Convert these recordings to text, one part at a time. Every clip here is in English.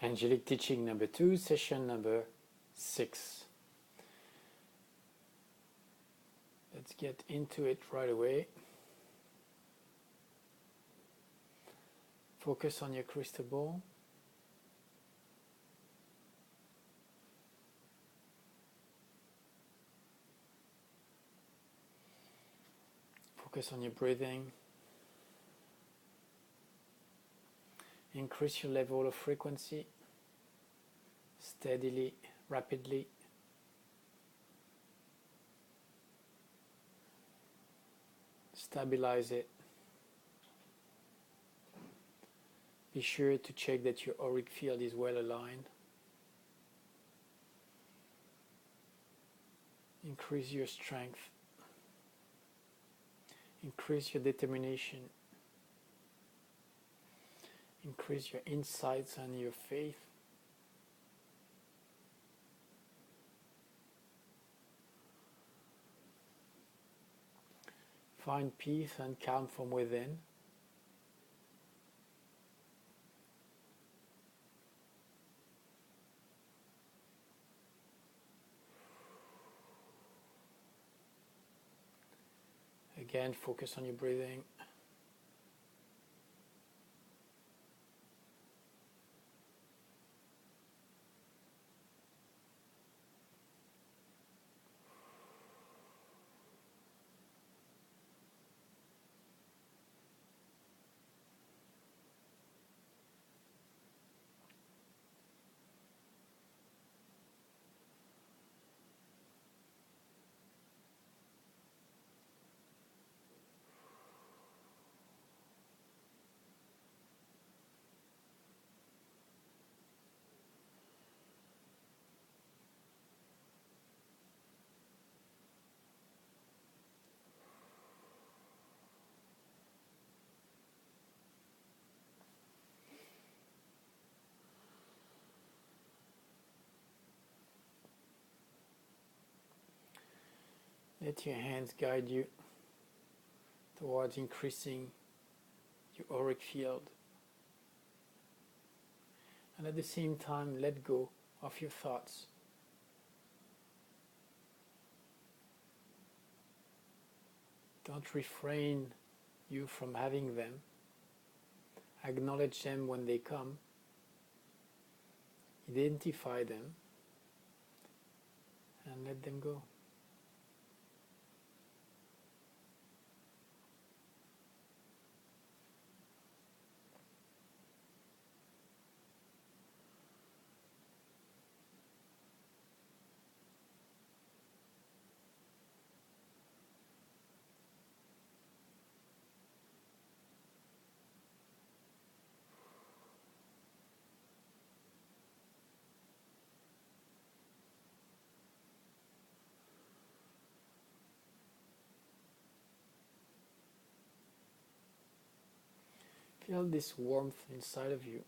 Angelic teaching number 2, session number 6. Let's get into it right away. Focus on your crystal ball. Focus on your breathing. Increase your level of frequency steadily, rapidly. Stabilize it. Be sure to check that your auric field is well aligned. Increase your strength. Increase your determination. Increase your insights and your faith. Find peace and calm from within. Again, focus on your breathing. Let your hands guide you towards increasing your auric field. And at the same time, let go of your thoughts. Don't refrain you from having them. Acknowledge them when they come. Identify them and let them go. Feel this warmth inside of you.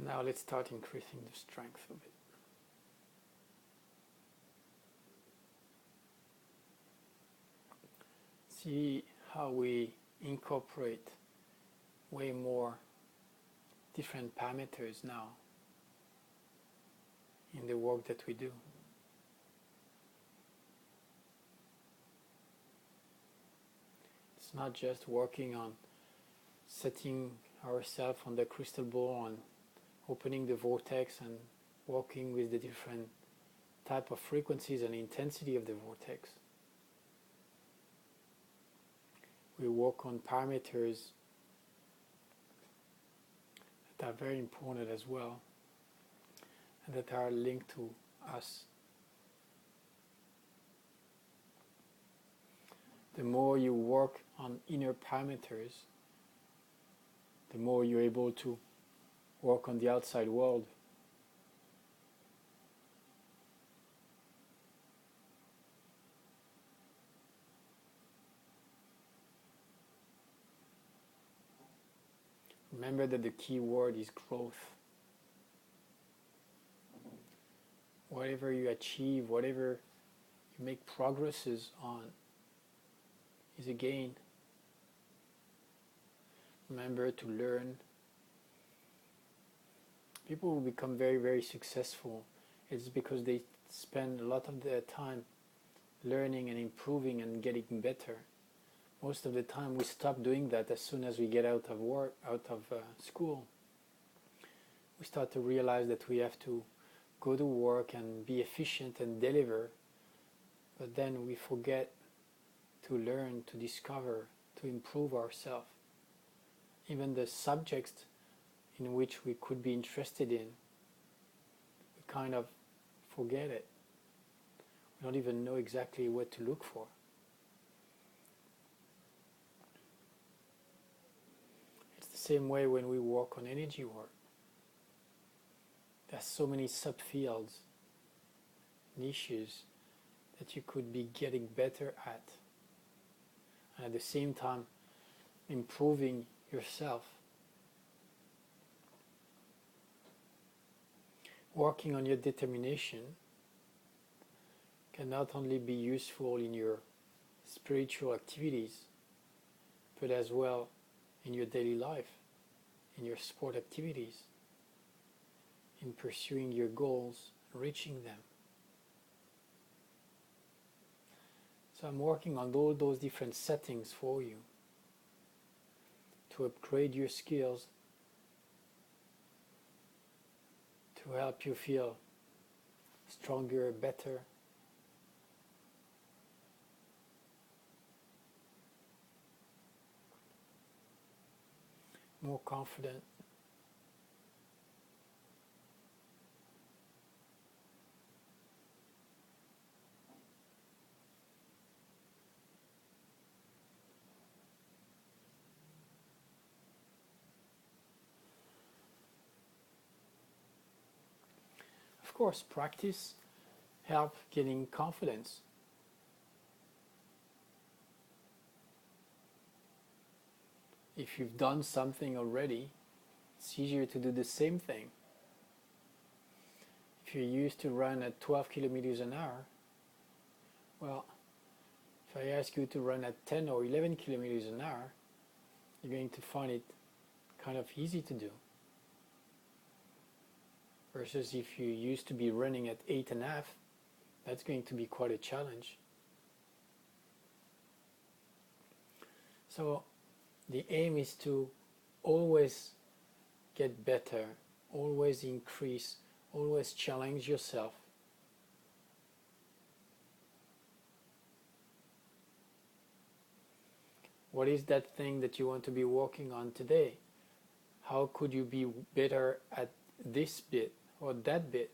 Now let's start increasing the strength of it. See how we incorporate way more different parameters now in the work that we do. It's not just working on setting ourselves on the crystal ball and opening the vortex and working with the different type of frequencies and intensity of the vortex. We work on parameters that are very important as well and that are linked to us. The more you work on inner parameters, the more you're able to work on the outside world. Remember that the key word is growth. Whatever you achieve, whatever you make progresses on, is a gain. Remember to learn. People who become very, very successful, it's because they spend a lot of their time learning and improving and getting better. Most of the time we stop doing that as soon as we get out of school. We start to realize that we have to go to work and be efficient and deliver, but then we forget to learn, to discover, to improve ourselves. Even the subjects in which we could be interested in, we kind of forget it. We don't even know exactly what to look for. It's the same way when we work on energy work. There's so many subfields, niches that you could be getting better at, and at the same time improving yourself. Working on your determination can not only be useful in your spiritual activities, but as well in your daily life, in your sport activities, in pursuing your goals, reaching them. So I'm working on all those different settings for you to upgrade your skills, to help you feel stronger, better, more confident. Of course, practice helps getting confidence. If you've done something already, it's easier to do the same thing. If you're used to run at 12 kilometers an hour, well, if I ask you to run at 10 or 11 kilometers an hour, you're going to find it kind of easy to do. Versus if you used to be running at 8.5, that's going to be quite a challenge. So the aim is to always get better, always increase, always challenge yourself. What is that thing that you want to be working on today? How could you be better at this bit or that bit?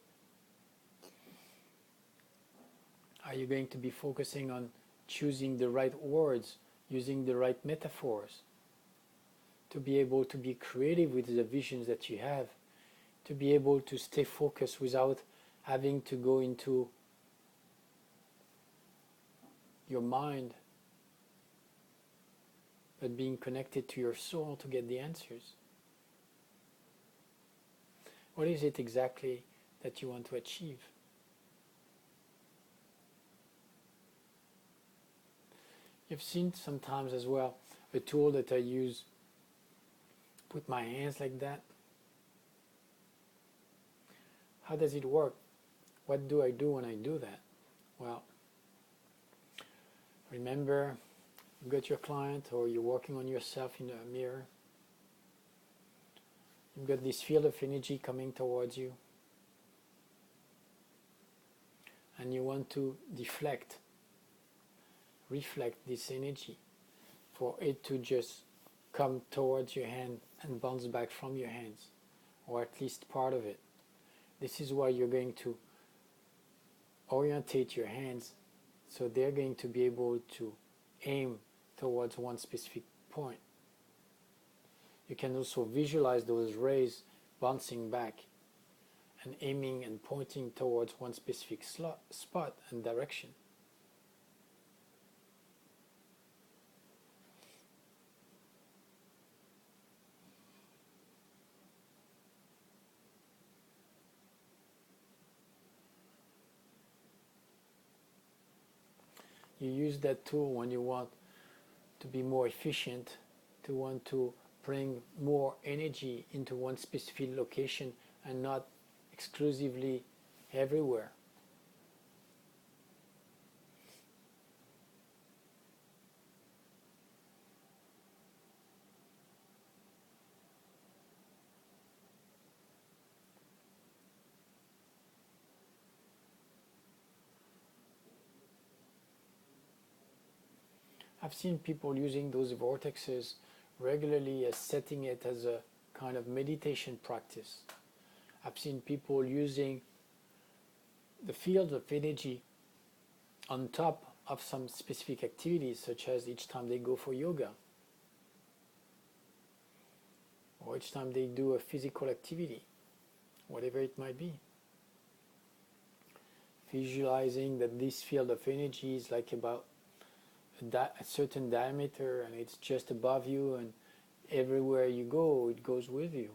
Are you going to be focusing on choosing the right words, using the right metaphors, to be able to be creative with the visions that you have, to be able to stay focused without having to go into your mind, but being connected to your soul to get the answers? What is it exactly that you want to achieve? You've seen sometimes as well a tool that I use, put my hands like that. How does it work? What do I do when I do that? Well, remember, you've got your client or you're working on yourself in a mirror. You've got this field of energy coming towards you, and you want to reflect this energy for it to just come towards your hand and bounce back from your hands, or at least part of it. This is why you're going to orientate your hands so they're going to be able to aim towards one specific point. You can also visualize those rays bouncing back and aiming and pointing towards one specific spot and direction. You use that tool when you want to be more efficient, to want to bring more energy into one specific location and not exclusively everywhere. I've seen people using those vortexes regularly as setting it as a kind of meditation practice. I've seen people using the field of energy on top of some specific activities, such as each time they go for yoga, or each time they do a physical activity, whatever it might be. Visualizing that this field of energy is like about a certain diameter, and it's just above you, and everywhere you go it goes with you.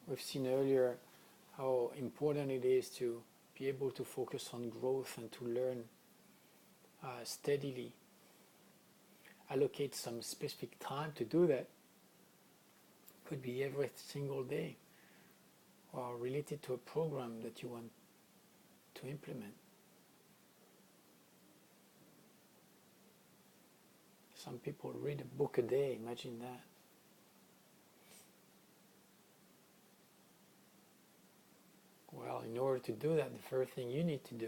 We've seen earlier how important it is to be able to focus on growth and to learn steadily. Allocate some specific time to do that. Could be every single day, or related to a program that you want to implement. Some people read a book a day, imagine that. Well, in order to do that, the first thing you need to do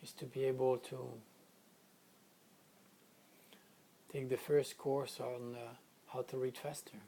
is to be able to take the first course on how to read faster.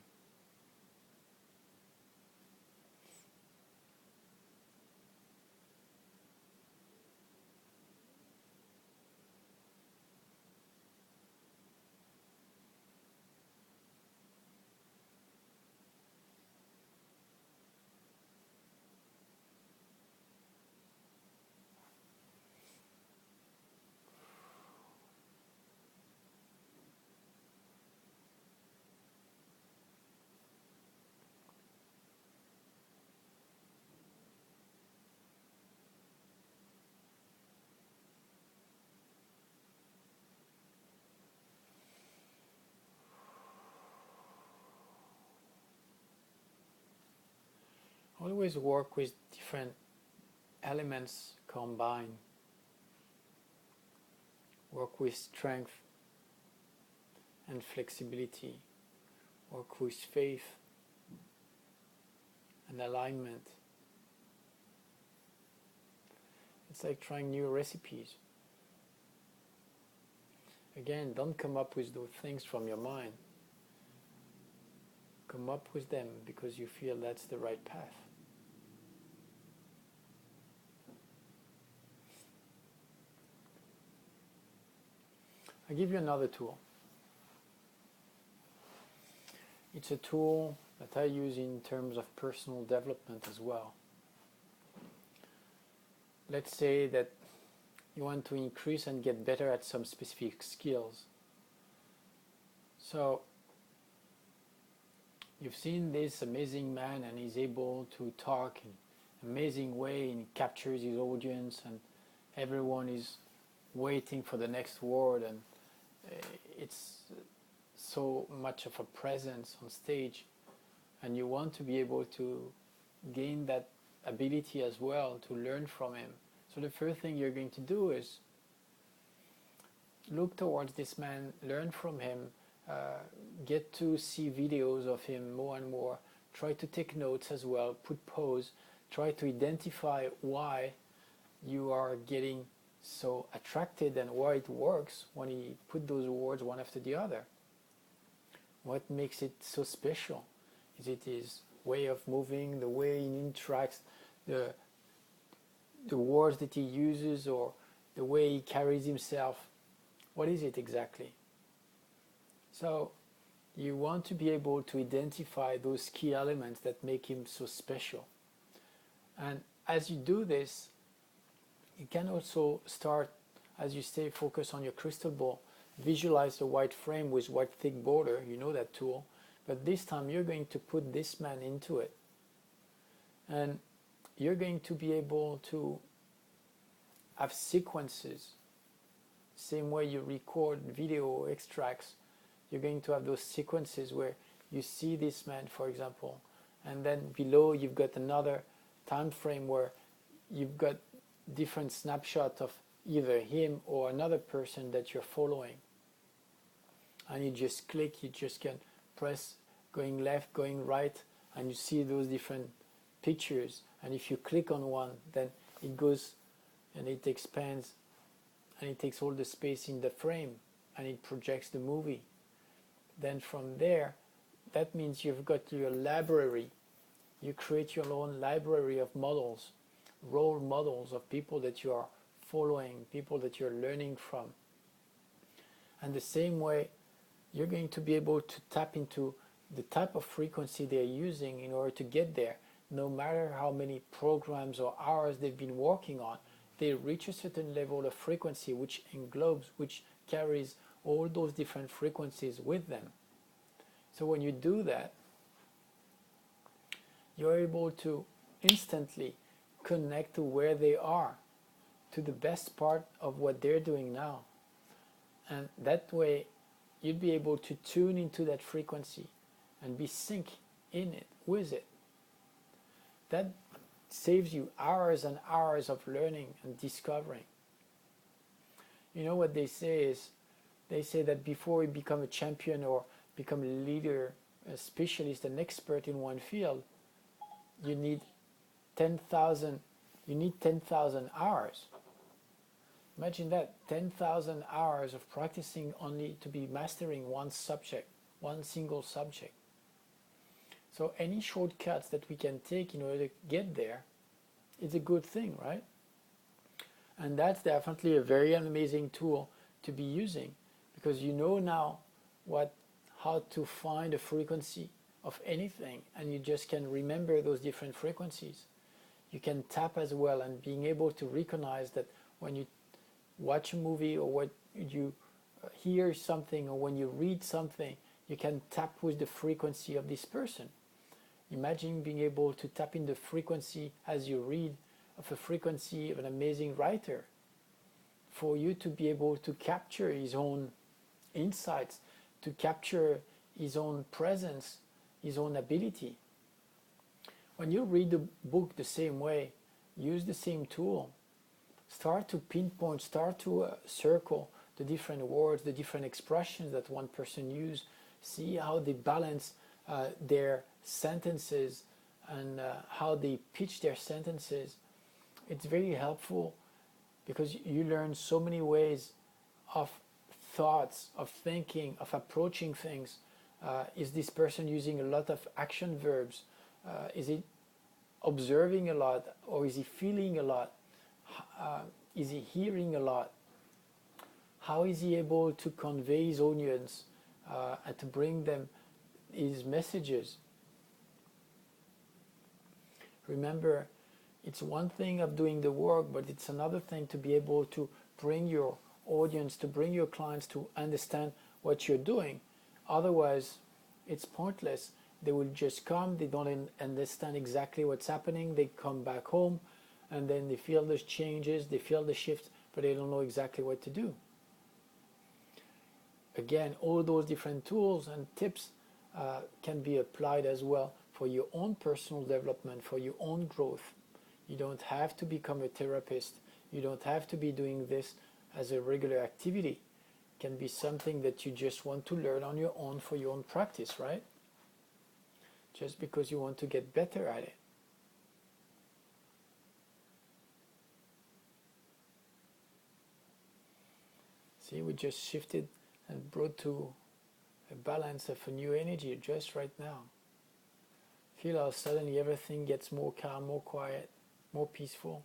Always work with different elements combined. Work with strength and flexibility. Work with faith and alignment. It's like trying new recipes. Again, don't come up with those things from your mind. Come up with them because you feel that's the right path. I'll give you another tool. It's a tool that I use in terms of personal development as well. Let's say that you want to increase and get better at some specific skills. So you've seen this amazing man, and he's able to talk in an amazing way, and he captures his audience, and everyone is waiting for the next word, and it's so much of a presence on stage, and you want to be able to gain that ability as well, to learn from him. So the first thing you're going to do is look towards this man, learn from him, get to see videos of him more and more, try to take notes as well, put pause, try to identify why you are getting so attracted and why it works when he put those words one after the other. What makes it so special? Is it his way of moving, the way he interacts, the words that he uses, or the way he carries himself? What is it exactly? So you want to be able to identify those key elements that make him so special. And as you do this, you can also start, as you stay focused on your crystal ball, visualize the white frame with white thick border. You know that tool. But this time you're going to put this man into it. And you're going to be able to have sequences. Same way you record video extracts, you're going to have those sequences where you see this man, for example, and then below you've got another time frame where you've got different snapshots of either him or another person that you're following. And you just click, you just can press going left, going right, and you see those different pictures. And if you click on one, then it goes and it expands and it takes all the space in the frame and it projects the movie. Then from there, that means you've got your library. You create your own library of models, role models of people that you are following, people that you're learning from. And the same way, you're going to be able to tap into the type of frequency they're using in order to get there. No matter how many programs or hours they've been working on, they reach a certain level of frequency which englobes, which carries all those different frequencies with them. So when you do that, you're able to instantly connect to where they are, to the best part of what they're doing now. And that way, you'd be able to tune into that frequency and be sync in it, with it. That saves you hours and hours of learning and discovering. You know what they say is, they say that before you become a champion or become a leader, a specialist, an expert in one field, you need 10,000 hours. Imagine that, 10,000 hours of practicing only to be mastering one subject, one single subject. So any shortcuts that we can take in order to get there is a good thing, right? And that's definitely a very amazing tool to be using, because you know now how to find a frequency of anything, and you just can remember those different frequencies. You can tap as well, and being able to recognize that when you watch a movie or when you hear something or when you read something, you can tap with the frequency of this person. Imagine being able to tap in the frequency as you read of a frequency of an amazing writer, for you to be able to capture his own insights, to capture his own presence, his own ability. When you read the book the same way, use the same tool, start to pinpoint, start to circle the different words, the different expressions that one person uses, see how they balance their sentences and how they pitch their sentences. It's very helpful because you learn so many ways of thoughts, of thinking, of approaching things. Is this person using a lot of action verbs? Is he observing a lot, or is he feeling a lot? Is he hearing a lot? How is he able to convey his audience and to bring them his messages? Remember, it's one thing of doing the work, but it's another thing to be able to bring your audience, to bring your clients to understand what you're doing. Otherwise, it's pointless. They will just come, they don't understand exactly what's happening, they come back home, and then they feel the changes, they feel the shifts, but they don't know exactly what to do. Again, all those different tools and tips can be applied as well for your own personal development, for your own growth. You don't have to become a therapist. You don't have to be doing this as a regular activity. It can be something that you just want to learn on your own for your own practice, right? Just because you want to get better at it. See, we just shifted and brought to a balance of a new energy just right now. Feel how suddenly everything gets more calm, more quiet, more peaceful.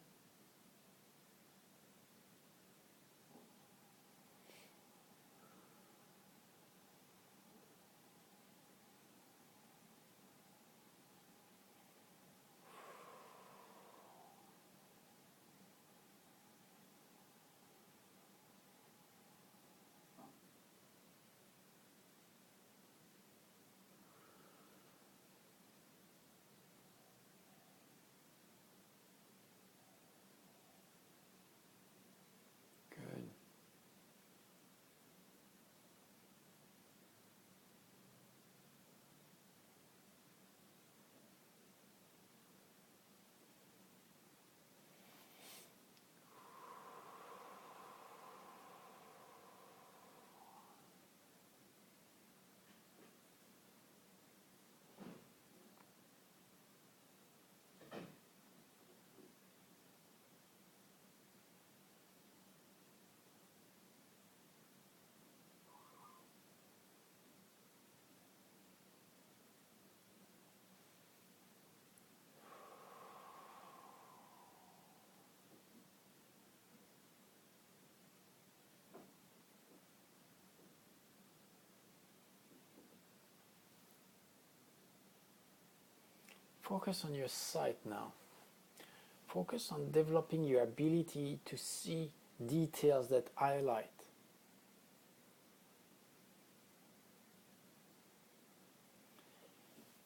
Good. Focus on your sight now. Focus on developing your ability to see details that highlight.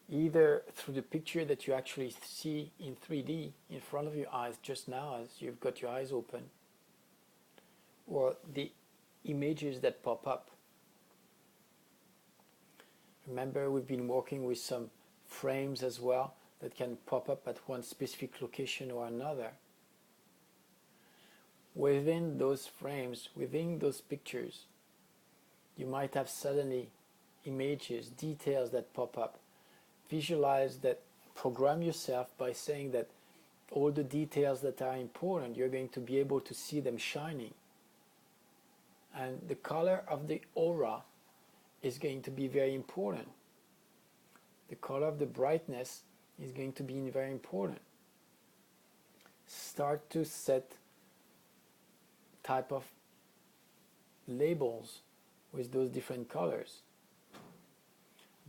Either through the picture that you actually see in 3D in front of your eyes just now as you've got your eyes open, or the images that pop up. Remember, we've been working with some frames as well that can pop up at one specific location or another. Within those frames, within those pictures, you might have suddenly images, details that pop up. Visualize that, program yourself by saying that all the details that are important, you're going to be able to see them shining. And the color of the aura is going to be very important. The color of the brightness is going to be very important. Start to set type of labels with those different colors.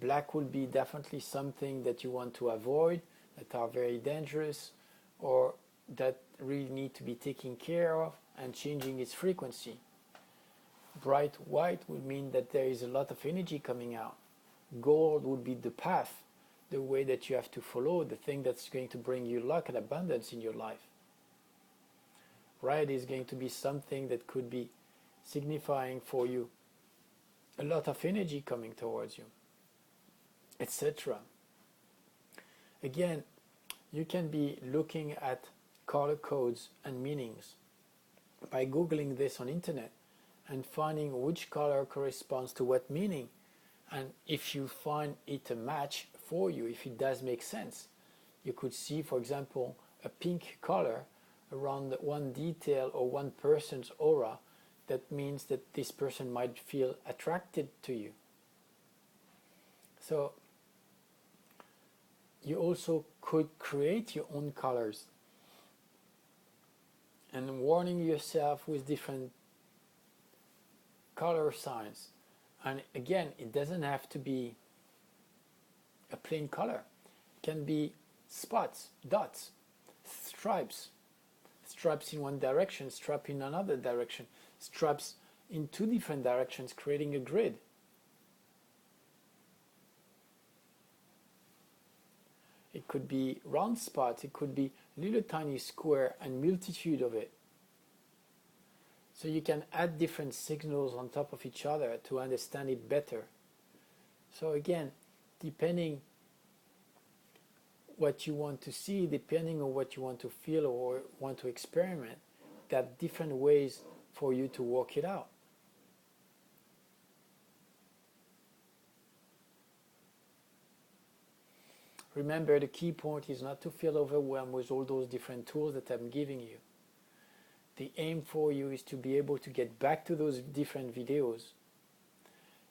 Black will be definitely something that you want to avoid, that are very dangerous, or that really need to be taken care of and changing its frequency. Bright white would mean that there is a lot of energy coming out. Gold would be the path, the way that you have to follow, the thing that's going to bring you luck and abundance in your life. Red is going to be something that could be signifying for you a lot of energy coming towards you, etc. Again, you can be looking at color codes and meanings by Googling this on internet and finding which color corresponds to what meaning, and if you find it a match for you, if it does make sense. You could see, for example, a pink color around one detail or one person's aura. That means that this person might feel attracted to you. So you also could create your own colors and warning yourself with different color science. And again, it doesn't have to be a plain color. It can be spots, dots, stripes, stripes in one direction, stripes in another direction, stripes in two different directions, creating a grid. It could be round spots, it could be little tiny square and multitude of it. So you can add different signals on top of each other to understand it better. So again, depending what you want to see, depending on what you want to feel or want to experiment, there are different ways for you to work it out. Remember, the key point is not to feel overwhelmed with all those different tools that I'm giving you. The aim for you is to be able to get back to those different videos.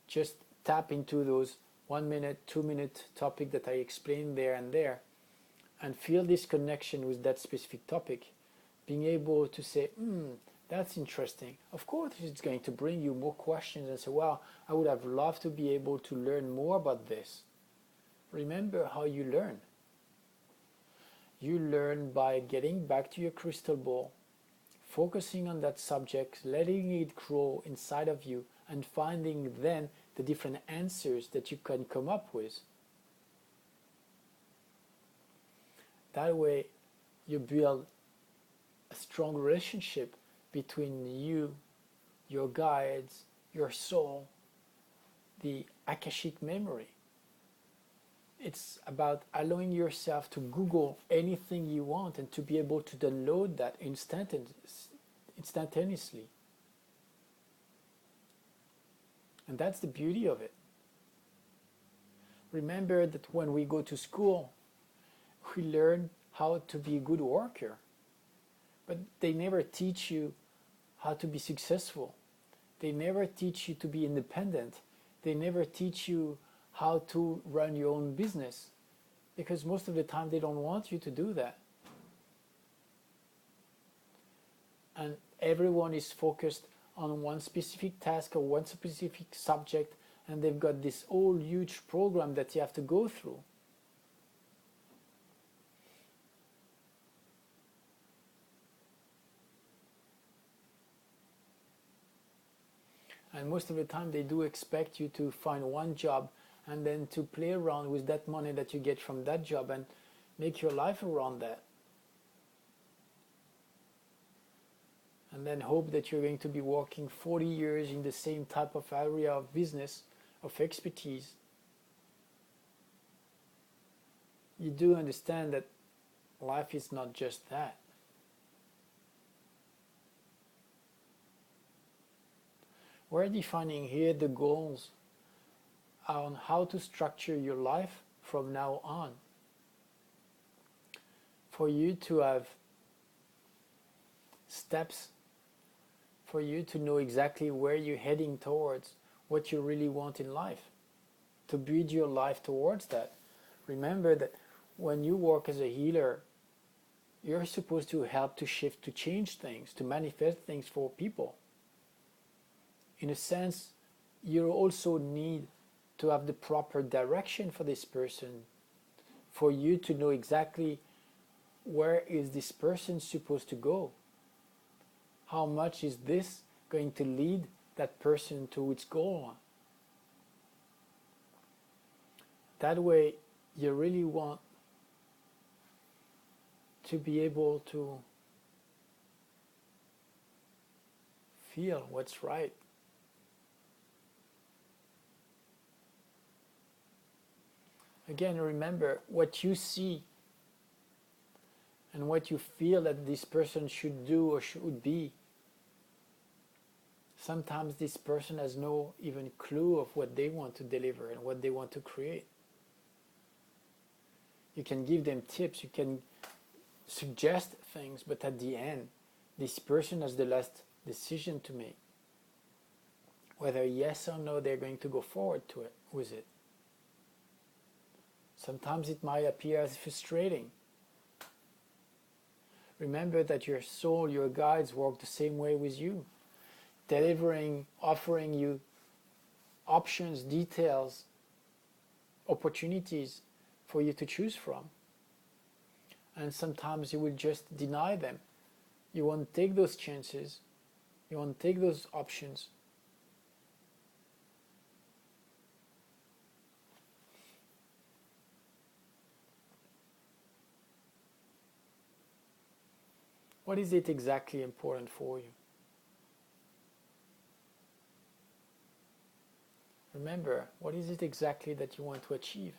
Just tap into those 1 minute, 2 minute topic that I explained there and feel this connection with that specific topic. Being able to say, that's interesting. Of course, it's going to bring you more questions and say, wow, I would have loved to be able to learn more about this. Remember how you learn. You learn by getting back to your crystal ball, focusing on that subject, letting it grow inside of you, and finding then the different answers that you can come up with. That way, you build a strong relationship between you, your guides, your soul, the Akashic memory. It's about allowing yourself to Google anything you want and to be able to download that instantaneously. And that's the beauty of it. Remember that when we go to school, we learn how to be a good worker. But they never teach you how to be successful. They never teach you to be independent. They never teach you how to run your own business, because most of the time they don't want you to do that. And everyone is focused on one specific task or one specific subject, and they've got this whole huge program that you have to go through. And most of the time they do expect you to find one job and then to play around with that money that you get from that job and make your life around that. And then hope that you're going to be working 40 years in the same type of area of business, of expertise. You do understand that life is not just that. We're defining here the goals on how to structure your life from now on. For you to have steps, for you to know exactly where you're heading towards, what you really want in life, to build your life towards that. Remember that when you work as a healer, you're supposed to help to shift, to change things, to manifest things for people. In a sense, you also need to have the proper direction for this person, for you to know exactly where is this person supposed to go. How much is this going to lead that person to its goal? That way, you really want to be able to feel what's right. Again, remember what you see and what you feel that this person should do or should be. Sometimes this person has no even clue of what they want to deliver and what they want to create. You can give them tips, you can suggest things, but at the end, this person has the last decision to make. Whether yes or no they're going to go forward to it with it. Sometimes it might appear as frustrating. Remember that your soul, your guides work the same way with you. delivering, offering you options, details, opportunities for you to choose from. And sometimes you will just deny them. You won't take those chances. You won't take those options. What is it exactly important for you? Remember, what is it exactly that you want to achieve?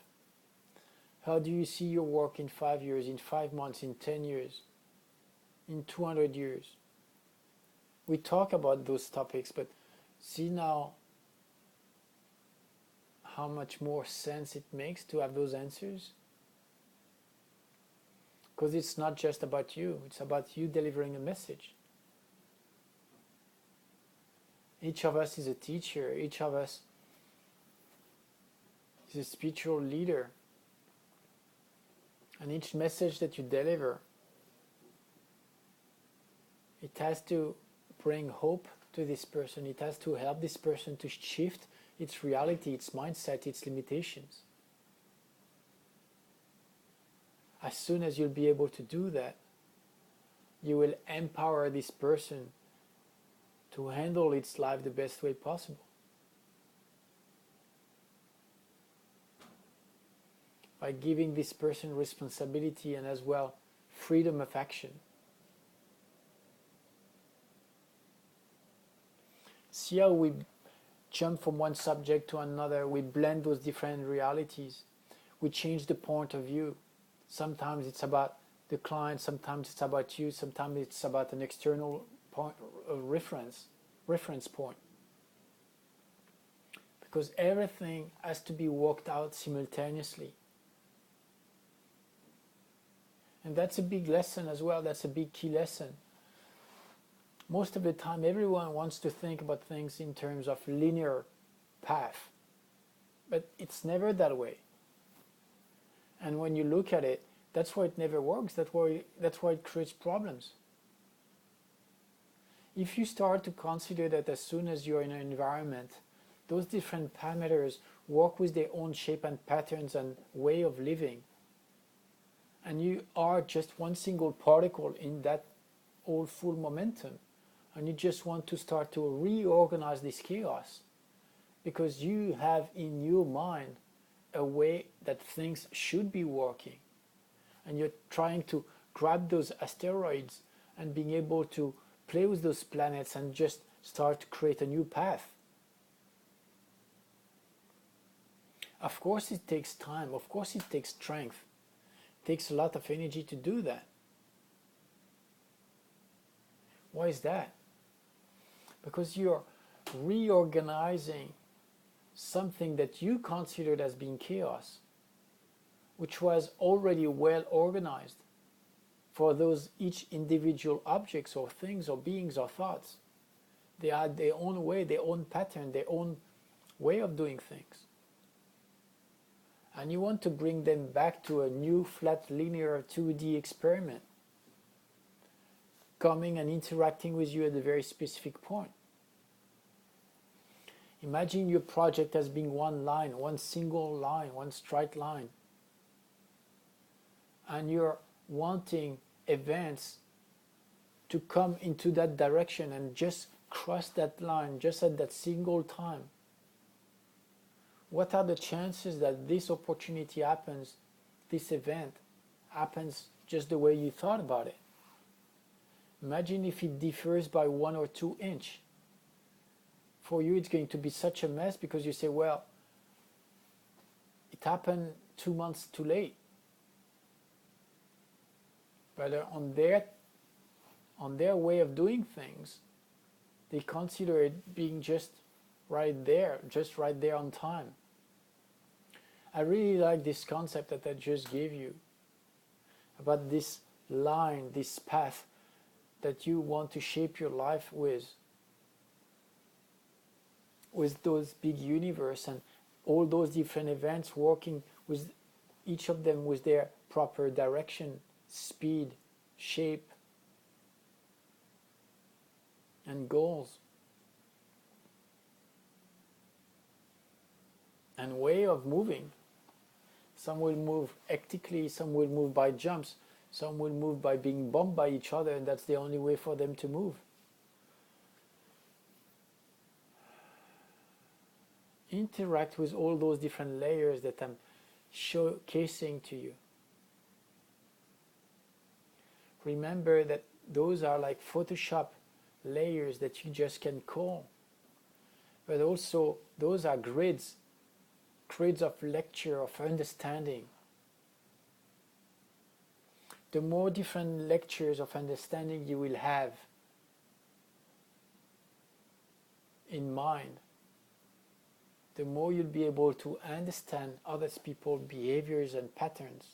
How do you see your work in 5 years, in 5 months, in 10 years, in 200 years? We talk about those topics, but see now how much more sense it makes to have those answers? Because it's not just about you, it's about you delivering a message. Each of us is a teacher, each of us is a spiritual leader. And each message that you deliver, it has to bring hope to this person. It has to help this person to shift its reality, its mindset, its limitations. As soon as you'll be able to do that, you will empower this person to handle its life the best way possible. By giving this person responsibility and as well freedom of action. See how we jump from one subject to another, we blend those different realities, we change the point of view. Sometimes it's about the client, sometimes it's about you, sometimes it's about an external point of reference point. Because everything has to be worked out simultaneously. And that's a big lesson as well, that's a big key lesson. Most of the time everyone wants to think about things in terms of linear path. But it's never that way. And when you look at it, that's why it never works, that's why it creates problems. If you start to consider that as soon as you're in an environment, those different parameters work with their own shape and patterns and way of living, and you are just one single particle in that whole full momentum, and you just want to start to reorganize this chaos, because you have in your mind a way that things should be working, and you're trying to grab those asteroids and being able to play with those planets and just start to create a new path. Of course it takes time, of course it takes strength, it takes a lot of energy to do that. Why is that? Because you're reorganizing something that you considered as being chaos, which was already well organized for those each individual objects or things or beings or thoughts. They had their own way, their own pattern, their own way of doing things. And you want to bring them back to a new flat linear 2D experiment, coming and interacting with you at a very specific point. Imagine your project as being one line, one single line, one straight line. And you're wanting events to come into that direction and just cross that line just at that single time. What are the chances that this opportunity happens, this event happens just the way you thought about it? Imagine if it differs by 1 or 2 inches. For you it's going to be such a mess, because you say, well, it happened 2 months too late. But on their way of doing things, they consider it being just right there on time. I really like this concept that I just gave you about this line, this path that you want to shape your life with those big universe and all those different events working with each of them with their proper direction, speed, shape, and goals. and way of moving. Some will move hectically, some will move by jumps, some will move by being bumped by each other, and that's the only way for them to move. Interact with all those different layers that I'm showcasing to you. Remember that those are like Photoshop layers that you just can call. But also, those are grids of lecture, of understanding. The more different lectures of understanding you will have in mind, the more you'll be able to understand other people's behaviors and patterns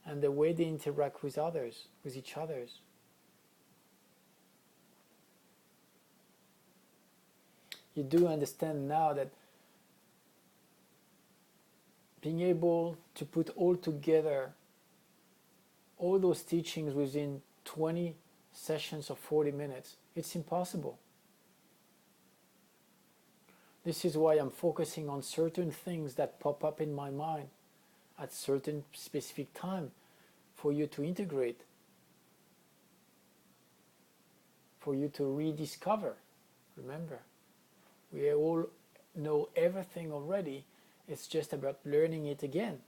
and the way they interact with others, with each other. You do understand now that being able to put all together all those teachings within 20 sessions of 40 minutes, it's impossible. This is why I'm focusing on certain things that pop up in my mind at certain specific time for you to integrate, for you to rediscover. Remember, we all know everything already. It's just about learning it again.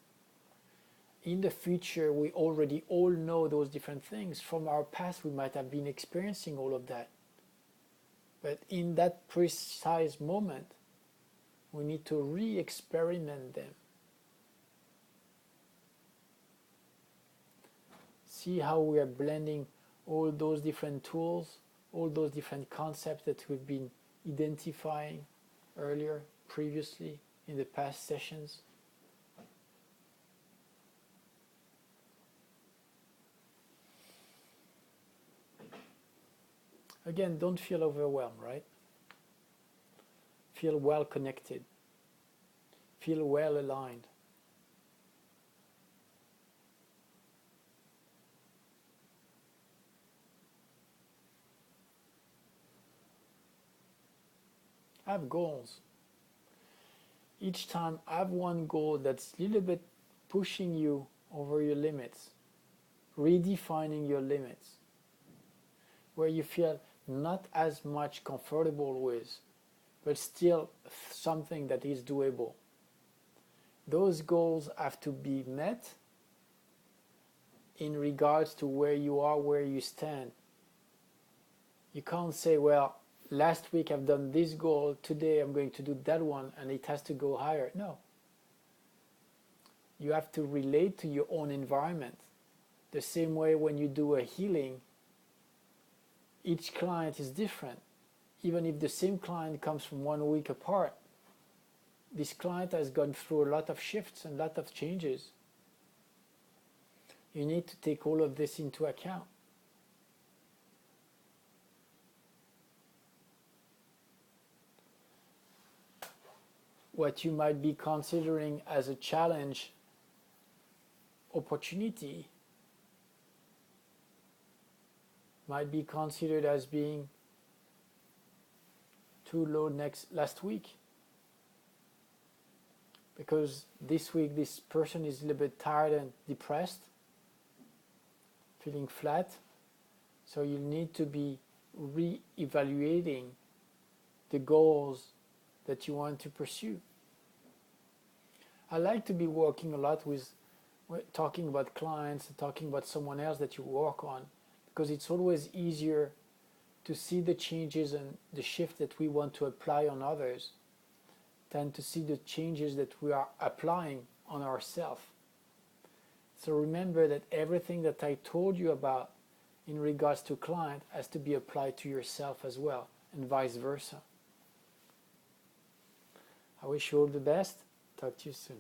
In the future, we already all know those different things. From our past, we might have been experiencing all of that. But in that precise moment, we need to re-experiment them. See how we are blending all those different tools, all those different concepts that we've been identifying earlier, previously, in the past sessions. Again, don't feel overwhelmed, right? Feel well connected. Feel well aligned. Have goals. Each time have one goal that's a little bit pushing you over your limits, redefining your limits, where you feel not as much comfortable with, but still something that is doable. Those goals have to be met in regards to where you are, where you stand. You can't say, well, last week I've done this goal, today I'm going to do that one, and it has to go higher. No. You have to relate to your own environment. The same way when you do a healing, each client is different. Even if the same client comes from 1 week apart, this client has gone through a lot of shifts and a lot of changes. You need to take all of this into account. What you might be considering as a challenge, opportunity, might be considered as being too low last week. Because this week this person is a little bit tired and depressed, feeling flat. So you need to be re-evaluating the goals that you want to pursue. I like to be working a lot with talking about clients and talking about someone else that you work on, because it's always easier to see the changes and the shift that we want to apply on others than to see the changes that we are applying on ourselves. So remember that everything that I told you about in regards to client has to be applied to yourself as well, and vice versa. I wish you all the best. Talk to you soon.